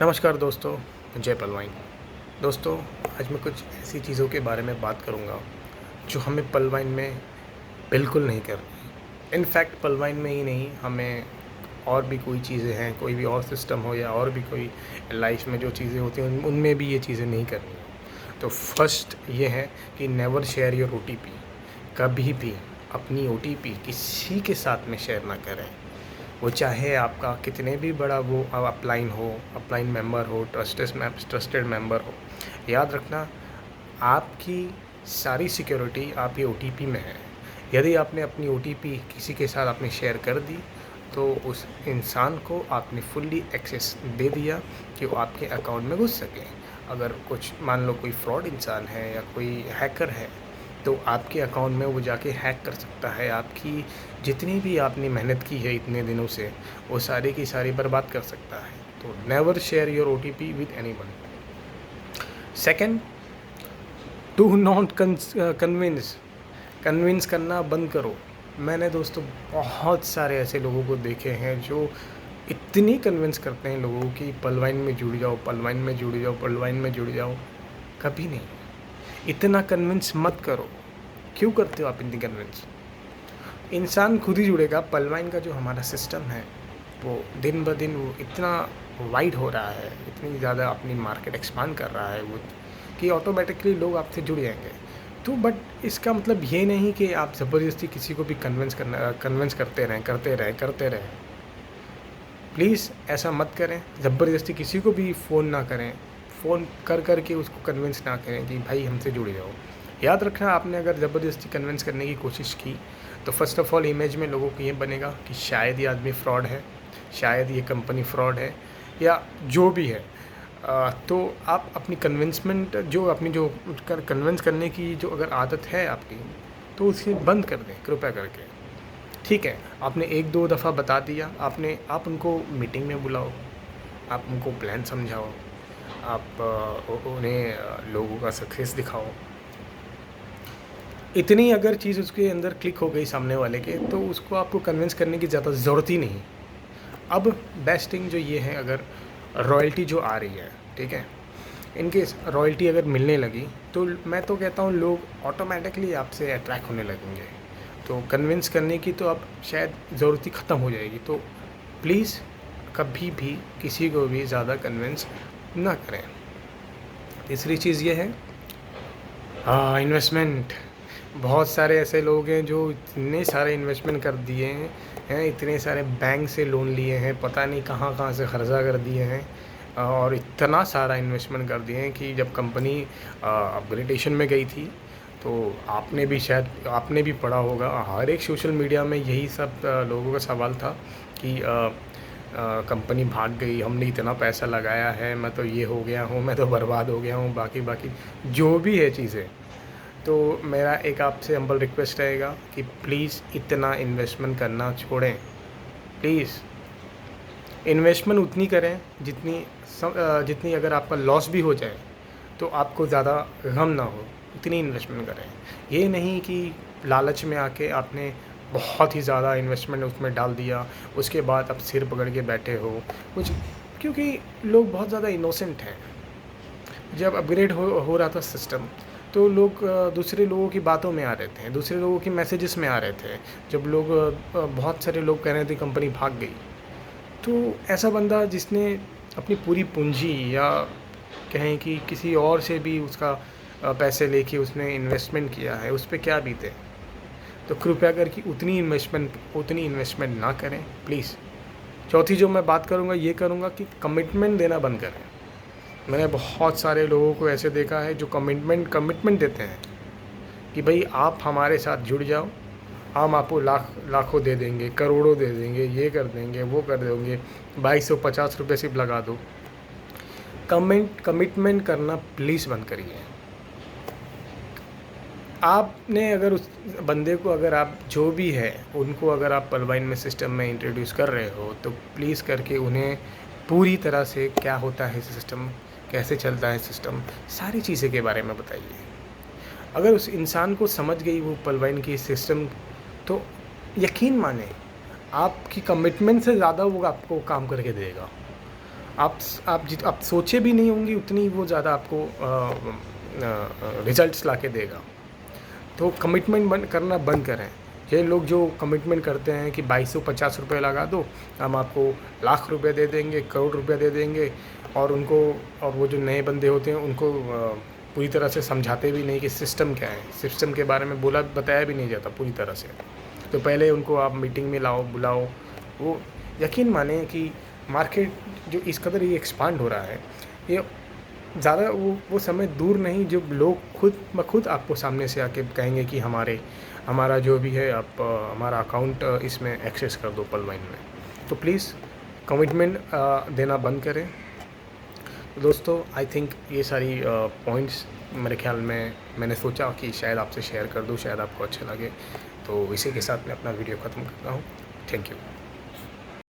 नमस्कार दोस्तों, जय पलवाइन। दोस्तों, आज मैं कुछ ऐसी चीज़ों के बारे में बात करूँगा जो हमें पलवाइन में बिल्कुल नहीं करनी। इनफैक्ट पलवाइन में ही नहीं, हमें और भी कोई चीज़ें हैं, कोई भी और सिस्टम हो या और भी कोई लाइफ में जो चीज़ें होती हैं उनमें भी ये चीज़ें नहीं करनी। तो फर्स्ट ये है कि नेवर शेयर योर ओटीपी। कभी भी अपनी ओटीपी किसी के साथ में शेयर ना करें। वो चाहे आपका कितने भी बड़ा वो अपलाइन मेंबर हो, ट्रस्टेड मेंबर हो। याद रखना, आपकी सारी सिक्योरिटी आपकी ओटीपी में है। यदि आपने अपनी ओटीपी किसी के साथ आपने शेयर कर दी, तो उस इंसान को आपने फुल्ली एक्सेस दे दिया कि वो आपके अकाउंट में घुस सके। अगर कुछ मान लो कोई फ्रॉड इंसान है या कोई हैकर है, तो आपके अकाउंट में वो जाके हैक कर सकता है। आपकी जितनी भी आपने मेहनत की है इतने दिनों से, वो सारी की सारी बर्बाद कर सकता है। तो never share your OTP with anyone. Second, do not convince करना बंद करो। मैंने दोस्तों बहुत सारे ऐसे लोगों को देखे हैं जो इतनी कन्विंस करते हैं लोगों की पलवाइन में जुड़ जाओ, पलवाइन में जुड़ जाओ, पलवाइन में जुड़ जाओ। कभी नहीं, इतना कन्विंस मत करो। क्यों करते हो आप इतनी कन्विंस? इंसान खुद ही जुड़ेगा। पलवाइन का जो हमारा सिस्टम है वो दिन ब दिन वो इतना वाइड हो रहा है, इतनी ज़्यादा अपनी मार्केट एक्सपांड कर रहा है वो, कि ऑटोमेटिकली लोग आपसे जुड़ जाएंगे। तो बट इसका मतलब ये नहीं कि आप ज़बरदस्ती किसी को भी कन्विंस करते रहें। प्लीज़ ऐसा मत करें। ज़बरदस्ती किसी को भी फ़ोन ना करें। फ़ोन कर के उसको कन्विंस ना करें कि भाई हमसे जुड़ जाओ। याद रखना, आपने अगर ज़बरदस्ती कन्विंस करने की कोशिश की तो फर्स्ट ऑफ़ ऑल इमेज में लोगों को ये बनेगा कि शायद ये आदमी फ्रॉड है, शायद ये कंपनी फ्रॉड है, या जो भी है। तो आप अपनी जो कन्विंस करने की जो अगर आदत है आपकी, तो उसे बंद कर दें कृपया करके। ठीक है, आपने 1-2 दफ़ा बता दिया, आप उनको मीटिंग में बुलाओ, आप उनको प्लान समझाओ, आप उन्हें लोगों का सक्सेस दिखाओ। इतनी अगर चीज़ उसके अंदर क्लिक हो गई सामने वाले के, तो उसको आपको कन्विंस करने की ज़्यादा ज़रूरत ही नहीं। अब बेस्ट थिंग जो ये है, अगर रॉयल्टी जो आ रही है, ठीक है, इनकेस रॉयल्टी अगर मिलने लगी, तो मैं तो कहता हूँ लोग ऑटोमेटिकली आपसे अट्रैक्ट होने लगेंगे। तो कन्विंस करने की तो अब शायद ज़रूरत ही ख़त्म हो जाएगी। तो प्लीज़ कभी भी किसी को भी ज़्यादा कन्विंस ना करें। तीसरी चीज़ ये है, इन्वेस्टमेंट। बहुत सारे ऐसे लोग हैं जो इतने सारे इन्वेस्टमेंट कर दिए हैं, इतने सारे बैंक से लोन लिए हैं, पता नहीं कहाँ कहाँ से खर्चा कर दिए हैं, और इतना सारा इन्वेस्टमेंट कर दिए हैं कि जब कंपनी अपग्रेडेशन में गई थी, तो आपने भी पढ़ा होगा, हर एक सोशल मीडिया में यही सब लोगों का सवाल था कि कंपनी भाग गई, हमने इतना पैसा लगाया है, मैं तो ये हो गया हूँ, मैं तो बर्बाद हो गया हूँ, बाकी जो भी है चीज़ें। तो मेरा एक आपसे हम्बल रिक्वेस्ट रहेगा कि प्लीज़ इतना इन्वेस्टमेंट करना छोड़ें। प्लीज़ इन्वेस्टमेंट उतनी करें जितनी अगर आपका लॉस भी हो जाए तो आपको ज़्यादा गम ना हो, इतनी इन्वेस्टमेंट करें। ये नहीं कि लालच में आके आपने बहुत ही ज़्यादा इन्वेस्टमेंट उसमें डाल दिया, उसके बाद आप सिर पकड़ के बैठे हो कुछ। क्योंकि लोग बहुत ज़्यादा इनोसेंट हैं। जब अपग्रेड हो रहा था सिस्टम, तो लोग दूसरे लोगों की बातों में आ रहे थे, दूसरे लोगों की मैसेजेस में आ रहे थे। जब लोग बहुत सारे लोग कह रहे थे कंपनी भाग गई, तो ऐसा बंदा जिसने अपनी पूरी पूंजी या कहें कि किसी और से भी उसका पैसे लेके उसने इन्वेस्टमेंट किया है, उस पे क्या बीते। तो कृपया करके उतनी इन्वेस्टमेंट ना करें प्लीज़। चौथी जो मैं बात करूँगा, ये करूँगा कि कमिटमेंट देना बंद करें। मैंने बहुत सारे लोगों को ऐसे देखा है जो कमिटमेंट देते हैं कि भाई आप हमारे साथ जुड़ जाओ, हम आपको लाखों दे देंगे, करोड़ों दे देंगे, ये कर देंगे, वो कर देंगे, 2250 रुपये सिर्फ लगा दो। कमिटमेंट करना प्लीज़ बंद करिए। आपने अगर उस बंदे को, अगर आप जो भी है उनको अगर आप पलवाइन में सिस्टम में इंट्रोड्यूस कर रहे हो, तो प्लीज़ करके उन्हें पूरी तरह से क्या होता है सिस्टम, कैसे चलता है सिस्टम, सारी चीज़ें के बारे में बताइए। अगर उस इंसान को समझ गई वो पलवाइन की सिस्टम, तो यकीन माने आपकी कमिटमेंट से ज़्यादा वो आपको काम करके देगा। आप सोचे भी नहीं होंगे उतनी वो ज़्यादा आपको रिजल्ट्स ला के देगा। तो कमिटमेंट करना बंद करें। ये लोग जो कमिटमेंट करते हैं कि 2250 रुपये लगा दो, हम आपको लाख रुपए दे देंगे, करोड़ रुपए दे देंगे, और वो जो नए बंदे होते हैं उनको पूरी तरह से समझाते भी नहीं कि सिस्टम क्या है, सिस्टम के बारे में बताया भी नहीं जाता पूरी तरह से। तो पहले उनको आप मीटिंग में बुलाओ। वो यकीन माने कि मार्केट जो इस कदर ये एक्सपांड हो रहा है, ये ज़्यादा वो समय दूर नहीं जब लोग खुद आपको सामने से आके कहेंगे कि हमारा जो भी है आप हमारा अकाउंट इसमें एक्सेस कर दो पलवाइन में। तो प्लीज़ कमिटमेंट देना बंद करें। तो दोस्तों, आई थिंक ये सारी पॉइंट्स मेरे ख्याल में मैंने सोचा कि शायद आपसे शेयर कर दूँ, शायद आपको अच्छा लगे। तो इसी के साथ मैं अपना वीडियो ख़त्म करता हूँ। Thank you.